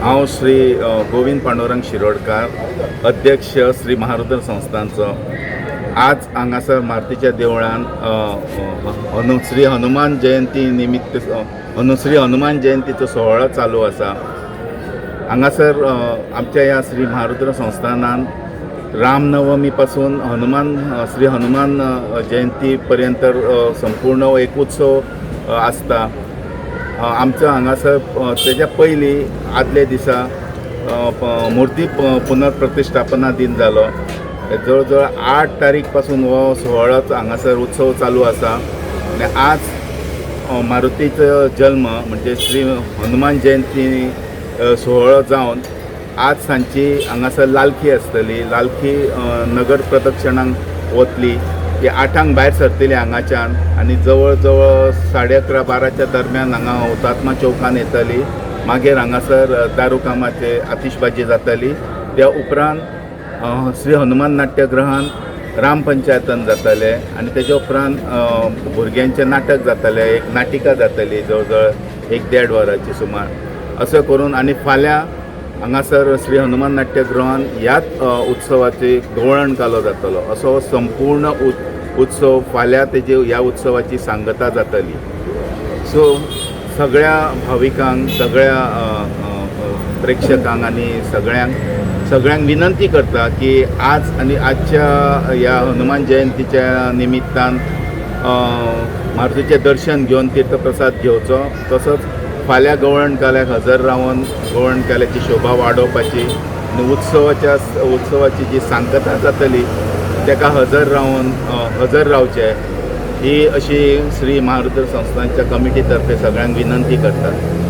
हांव श्री गोविंद पांडुरंग शिरोडकार, अध्यक्ष श्री महारुद्र संस्थांचो आज हांगासर मारुतीच्या देवळान श्री हनुमान जयंती निमित्त श्री हनुमान जयंतीचो सोहळो चालू आसा। हांगासर आमच्या ह्या श्री महारुद्र संस्थानान रामनवमी पासून श्री हनुमान जयंती पर्यंत संपूर्ण एक उत्सव आसता। आमचो हांगासर तेच्या पयलीं आदले दिसा मुर्ती पुनर्प्रतिष्ठापना दिन जालो। जवळ जवळ 8 तारीख पासून हो सोहळो हांगासर उत्सव चालू आसा आनी आज मारुतीचो जल्म म्हणजे श्री हनुमान जयंती सोहळो जावन आज सांची हांगासर लालखी आसतली। लालखी नगर प्रदक्षिणांक वतली, ती 8 भायर सरतली हांगाच्यान आनी जवळ जवळ 11:30-12च्या दरम्यान हांगा हुतात्मा चौकान येतली। मागीर हांगासर दारू कामाचे आतिशबाजी जातली। त्या उपरांत श्री हनुमान नाट्यगृहान राम पंचायतन जातले आनी तेच्या उपरांत भुरग्यांचें नाटक जातलें, एक नाटिका जातली जवळ जवळ 1-1.5 वरांची सुमार। अशें करून आनी फाल्यां हांगासर श्री हनुमान नाट्यगृहान ह्याच उत्सवाची गवळण कालो जातलो। असो संपूर्ण उत्सव फाल्यां तेजे ह्या उत्सवाची सांगता जातली। सो सगळ्या भाविकांक, सगळ्या प्रेक्षकांक आनी सगळ्यांक विनंती करता की आज आनी आजच्या ह्या हनुमान जयंतीच्या निमित्तान मारुतीचें दर्शन घेवन तीर्थप्रसाद घेवचो। तसोच फाल्यां गवळण काल्याक हजर रावन गवळण काल्याची शोभा वाडोवपाची आनी उत्सवाची जी सांगता जातली ताका हजर रावचें ही अशी श्री महारुद्र संस्थांच्या कमिटी तर्फे सगळ्यांक विनंती करतात।